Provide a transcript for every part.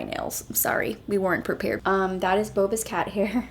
nails. I'm sorry, we weren't prepared. That is Boba's cat hair.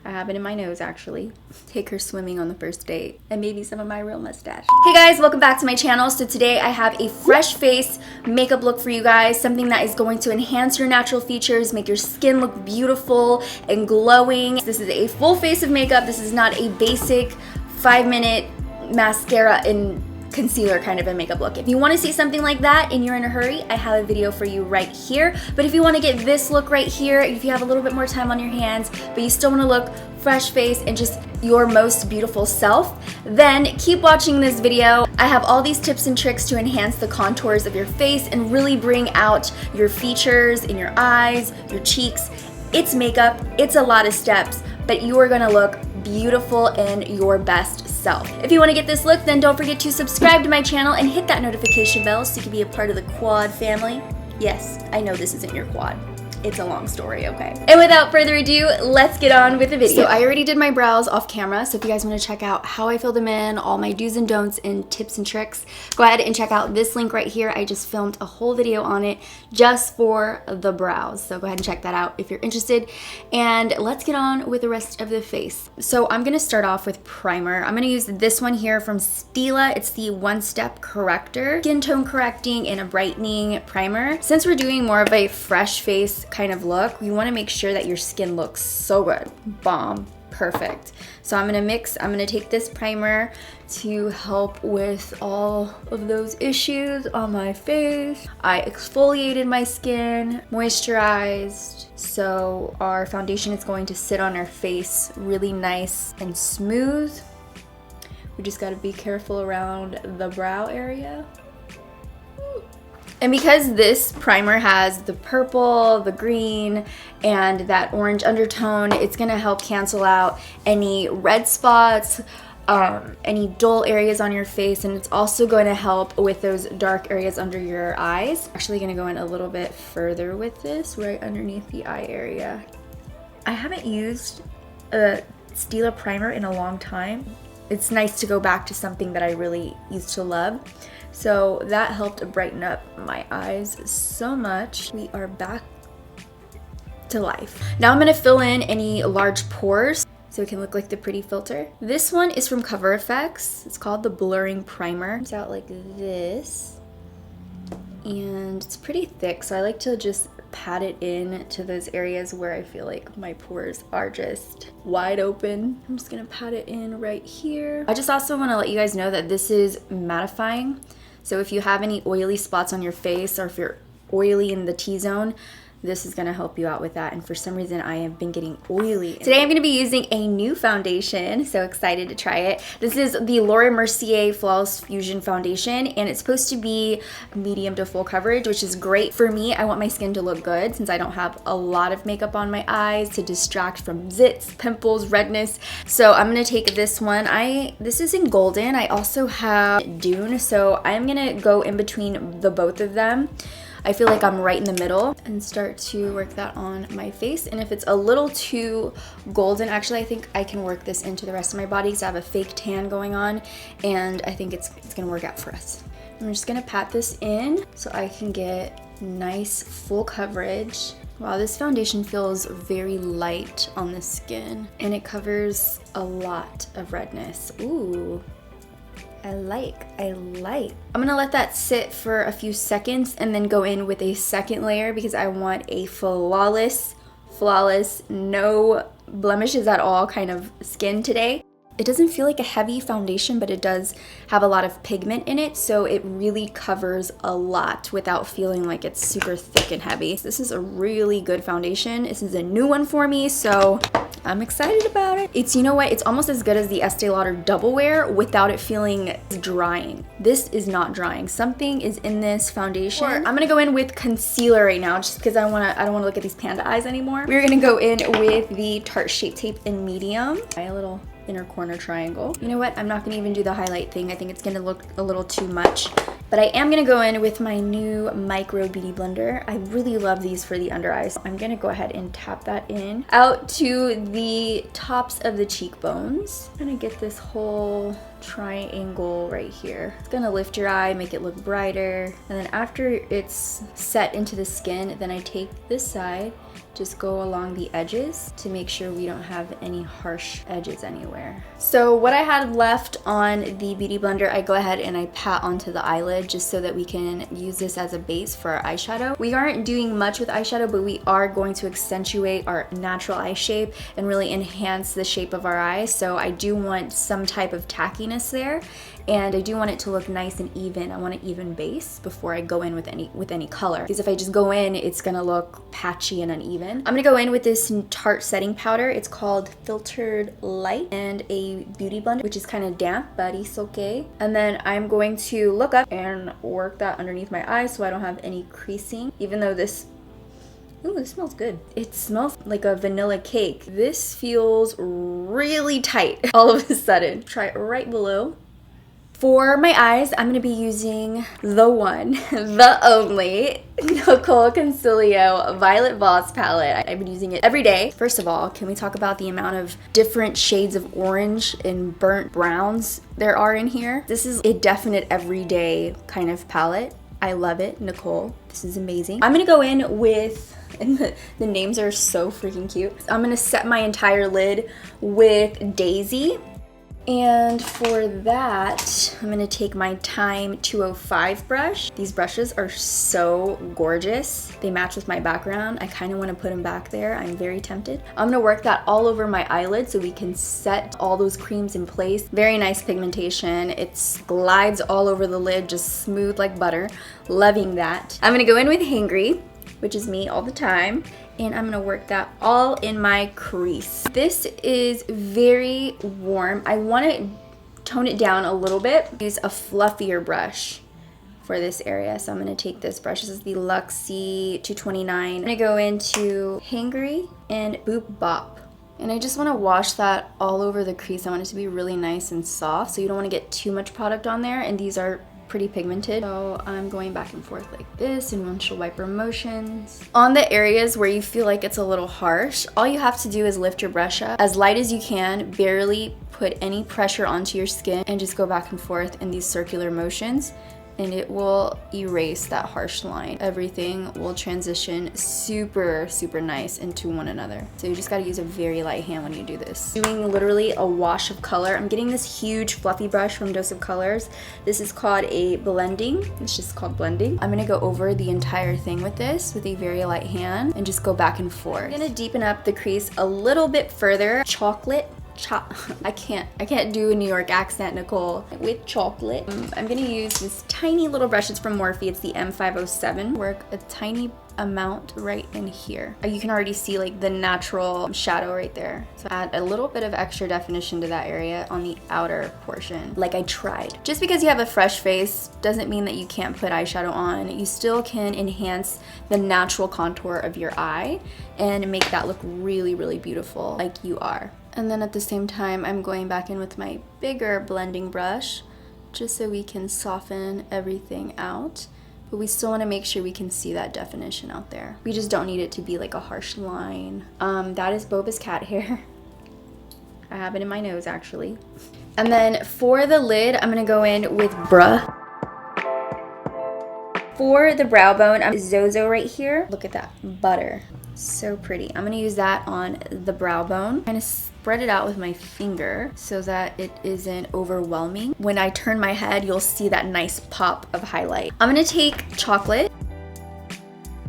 I have it in my nose, actually. Take her swimming on the first date. And maybe some of my real mustache. Hey guys, welcome back to my channel. So today I have a fresh face makeup look for you guys. Something that is going to enhance your natural features, make your skin look beautiful and glowing. This is a full face of makeup. This is not a basic 5-minute mascara and concealer kind of a makeup look. If you want to see something like that and you're in a hurry, I have a video for you right here. But if you want to get this look right here, if you have a little bit more time on your hands, but you still want to look fresh face and just your most beautiful self, then keep watching this video. I have all these tips and tricks to enhance the contours of your face and really bring out your features in your eyes, your cheeks. It's makeup, it's a lot of steps, but you are gonna look beautiful in your best self. If you want to get this look, then don't forget to subscribe to my channel and hit that notification bell so you can be a part of the quad family. Yes, I know this isn't your quad. It's a long story, okay? And without further ado, let's get on with the video. So I already did my brows off camera, so if you guys want to check out how I fill them in, all my do's and don'ts and tips and tricks, go ahead and check out this link right here. I just filmed a whole video on it just for the brows. So go ahead and check that out if you're interested. And let's get on with the rest of the face. So I'm gonna start off with primer. I'm gonna use this one here from Stila. It's the one-step corrector, skin tone correcting and a brightening primer. Since we're doing more of a fresh face kind of look, you want to make sure that your skin looks so good, bomb, perfect. So I'm gonna take this primer to help with all of those issues on my face. I exfoliated my skin, moisturized, so our foundation is going to sit on our face really nice and smooth. We just got to be careful around the brow area. And because this primer has the purple, the green, and that orange undertone, it's gonna help cancel out any red spots, any dull areas on your face, and it's also going to help with those dark areas under your eyes. Actually gonna go in a little bit further with this, right underneath the eye area. I haven't used a Stila primer in a long time. It's nice to go back to something that I really used to love. So that helped brighten up my eyes so much. We are back to life. Now I'm gonna fill in any large pores so it can look like the pretty filter. This one is from Cover FX. It's called the Blurring Primer. It's out like this. And it's pretty thick, so I like to just pat it in to those areas where I feel like my pores are just wide open. I'm just gonna pat it in right here. I just also wanna let you guys know that this is mattifying. So if you have any oily spots on your face or if you're oily in the T-zone, this is gonna help you out with that. And for some reason, I have been getting oily. Today I'm gonna be using a new foundation. So excited to try it. This is the Mercier Flawless Fusion Foundation, and it's supposed to be medium to full coverage, which is great for me. I want my skin to look good since I don't have a lot of makeup on my eyes to distract from zits, pimples, redness. So I'm gonna take this one. This is in golden. I also have Dune, so I'm gonna go in between the both of them. I feel like I'm right in the middle and start to work that on my face. And if it's a little too golden, actually I think I can work this into the rest of my body because I have a fake tan going on, and I think it's gonna work out for us. I'm just gonna pat this in so I can get nice full coverage. Wow, this foundation feels very light on the skin and it covers a lot of redness. Ooh. I like. I'm gonna let that sit for a few seconds and then go in with a second layer because I want a flawless, no blemishes at all kind of skin today. It doesn't feel like a heavy foundation, but it does have a lot of pigment in it, so it really covers a lot without feeling like it's super thick and heavy. This is a really good foundation. This is a new one for me, so I'm excited about it. It's, you know what, it's almost as good as the Estee Lauder Double Wear without it feeling drying. This is not drying. Something is in this foundation. I'm gonna go in with concealer right now just because I don't wanna look at these panda eyes anymore. We're gonna go in with the Tarte Shape Tape in medium. A little inner corner triangle. You know what? I'm not gonna even do the highlight thing. I think it's gonna look a little too much But I am gonna go in with my new micro beauty blender. I really love these for the under eyes. I'm gonna go ahead and tap that in out to the tops of the cheekbones. I'm gonna get this whole triangle right here. It's gonna lift your eye, make it look brighter. And then after it's set into the skin, then I take this side, just go along the edges to make sure we don't have any harsh edges anywhere. So what I had left on the beauty blender, I go ahead and I pat onto the eyelid just so that we can use this as a base for our eyeshadow. We aren't doing much with eyeshadow, but we are going to accentuate our natural eye shape and really enhance the shape of our eyes. So I do want some type of tackiness there, and I do want it to look nice and even. I want an even base before I go in with any color, because if I just go in, it's gonna look patchy and uneven. I'm gonna go in with this Tarte setting powder. It's called Filtered Light, and a beauty blender, which is kind of damp, but it's okay. And then I'm going to look up and work that underneath my eyes so I don't have any creasing, even though this, ooh, this smells good. It smells like a vanilla cake. This feels really tight all of a sudden. Try it right below. For my eyes, I'm gonna be using the one, the only, Nicol Concilio Violet Voss palette. I've been using it every day. First of all, can we talk about the amount of different shades of orange and burnt browns there are in here? This is a definite everyday kind of palette. I love it, Nicol. This is amazing. I'm gonna go in with, and the names are so freaking cute. I'm gonna set my entire lid with Daisy. And for that, I'm gonna take my Time 205 brush. These brushes are so gorgeous. They match with my background. I kind of want to put them back there. I'm very tempted. I'm gonna work that all over my eyelid so we can set all those creams in place. Very nice pigmentation. It glides all over the lid, just smooth like butter. Loving that. I'm gonna go in with Hangry, which is me all the time, and I'm gonna work that all in my crease. This is very warm. I wanna tone it down a little bit. Use a fluffier brush for this area. So I'm gonna take this brush. This is the Luxie 229. I'm gonna go into Hangry and Boop Bop. And I just wanna wash that all over the crease. I want it to be really nice and soft, so you don't wanna get too much product on there, and these are pretty pigmented. So I'm going back and forth like this in windshield wiper motions. On the areas where you feel like it's a little harsh, all you have to do is lift your brush up as light as you can, barely put any pressure onto your skin, and just go back and forth in these circular motions, and it will erase that harsh line. Everything will transition super, super nice into one another. So you just gotta use a very light hand when you do this. Doing literally a wash of color. I'm getting this huge fluffy brush from Dose of Colors. This is called a blending. It's just called blending. I'm gonna go over the entire thing with this with a very light hand and just go back and forth. I'm gonna deepen up the crease a little bit further. I can't do a New York accent, Nicol, with chocolate. I'm gonna use this tiny little brush. It's from Morphe. It's the M507. Work a tiny amount right in here. You can already see like the natural shadow right there. So add a little bit of extra definition to that area on the outer portion, like I tried. Just because you have a fresh face doesn't mean that you can't put eyeshadow on. You still can enhance the natural contour of your eye and make that look really, really beautiful like you are. And then at the same time, I'm going back in with my bigger blending brush just so we can soften everything out. But we still want to make sure we can see that definition out there. We just don't need it to be like a harsh line. That is Boba's cat hair. I have it in my nose actually. And then for the lid, I'm gonna go in with Bruh. For the brow bone, I'm Zozo right here. Look at that, butter. So pretty. I'm gonna use that on the brow bone. Kind of spread it out with my finger so that it isn't overwhelming. When I turn my head, you'll see that nice pop of highlight. I'm gonna take chocolate,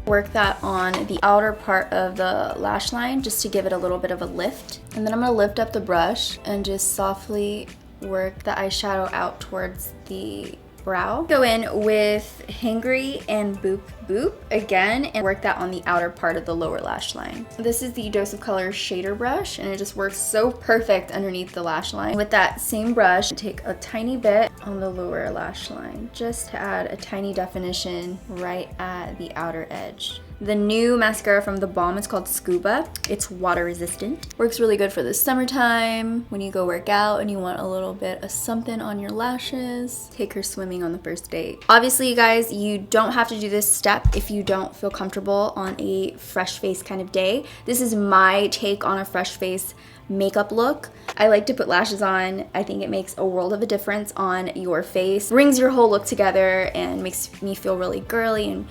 work that on the outer part of the lash line just to give it a little bit of a lift. And then I'm gonna lift up the brush and just softly work the eyeshadow out towards the brow. Go in with Hangry and Boop Boop again and work that on the outer part of the lower lash line. This is the Dose of Colors shader brush, and it just works so perfect underneath the lash line. With that same brush, take a tiny bit on the lower lash line just to add a tiny definition right at the outer edge. the new mascara from The Balm. It's called Scuba. It's water resistant. Works really good for the summertime when you go work out and you want a little bit of something on your lashes. Take her swimming on the first date. Obviously, you guys, you don't have to do this step if you don't feel comfortable on a fresh face kind of day. This is my take on a fresh face makeup look. I like to put lashes on. I think it makes a world of a difference on your face. Brings your whole look together and makes me feel really girly and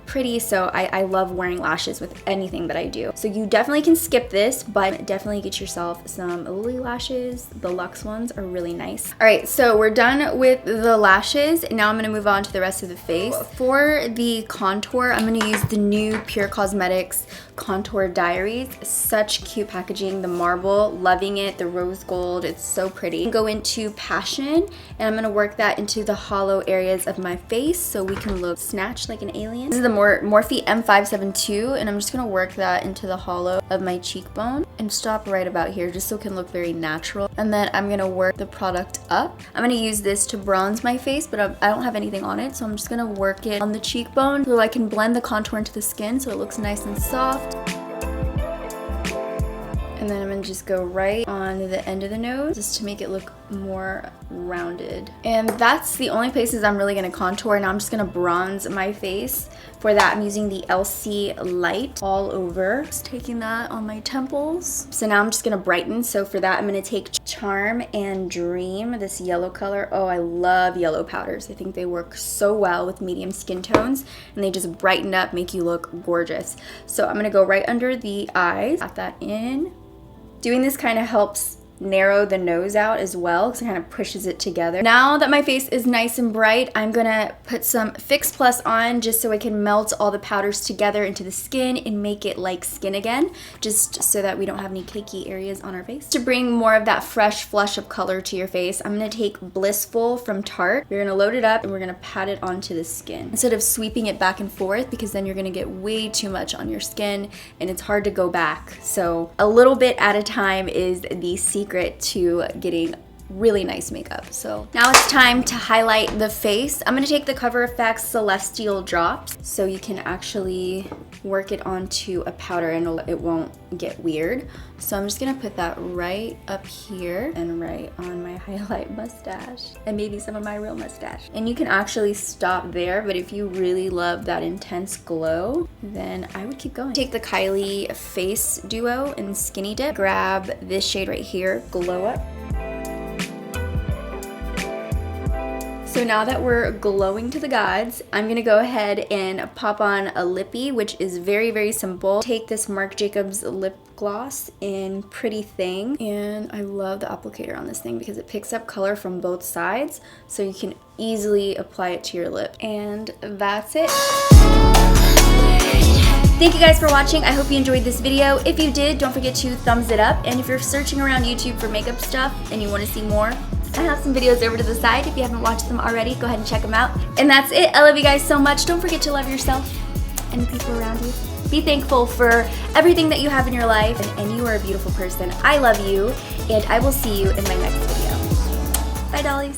pretty. So I love wearing lashes with anything that I do. So you definitely can skip this, but definitely get yourself some Lily lashes. The Luxe ones are really nice. All right, so we're done with the lashes. Now I'm gonna move on to the rest of the face. For the contour, I'm gonna use the new Pure Cosmetics Contour Diaries. Such cute packaging. The marble, loving it. The rose gold, it's so pretty. Go into Passion, and I'm gonna work that into the hollow areas of my face so we can look snatched like an alien. This is the Morphe M572, and I'm just gonna work that into the hollow of my cheekbone and stop right about here just so it can look very natural. And then I'm gonna work the product up. I'm gonna use this to bronze my face, but I don't have anything on it, so I'm just gonna work it on the cheekbone so I can blend the contour into the skin so it looks nice and soft. And then I'm gonna just go right on the end of the nose just to make it look more rounded. And that's the only places I'm really gonna contour. Now I'm just gonna bronze my face. For that, I'm using the Elcie light all over. Just taking that on my temples. So now I'm just gonna brighten. So for that, I'm gonna take Charm and Dream, this yellow color. Oh, I love yellow powders. I think they work so well with medium skin tones, and they just brighten up, make you look gorgeous. So I'm gonna go right under the eyes, got that in. Doing this kind of helps narrow the nose out as well because it kind of pushes it together. Now that my face is nice and bright, I'm gonna put some Fix Plus on just so I can melt all the powders together into the skin and make it like skin again, just so that we don't have any cakey areas on our face. To bring more of that fresh flush of color to your face, I'm gonna take Blissful from Tarte. We're gonna load it up and we're gonna pat it onto the skin instead of sweeping it back and forth, because then you're gonna get way too much on your skin and it's hard to go back. So a little bit at a time is the secret to getting really nice makeup. So now it's time to highlight the face. I'm gonna take the Cover FX Celestial Drops so you can actually work it onto a powder and it won't get weird. So I'm just gonna put that right up here and right on my highlight mustache and maybe some of my real mustache. And you can actually stop there, but if you really love that intense glow, then I would keep going. Take the Kylie Face Duo in Skinny Dip, grab this shade right here, Glow Up. So now that we're glowing to the gods, I'm gonna go ahead and pop on a lippy, which is very, very simple. Take this Marc Jacobs lip gloss in Pretty Thing, and I love the applicator on this thing because it picks up color from both sides, so you can easily apply it to your lip. And that's it. Thank you guys for watching. I hope you enjoyed this video. If you did, don't forget to thumbs it up. And if you're searching around YouTube for makeup stuff and you want to see more, I have some videos over to the side. If you haven't watched them already, go ahead and check them out. And that's it. I love you guys so much. Don't forget to love yourself and the people around you. Be thankful for everything that you have in your life, and you are a beautiful person. I love you, and I will see you in my next video. Bye, dollies.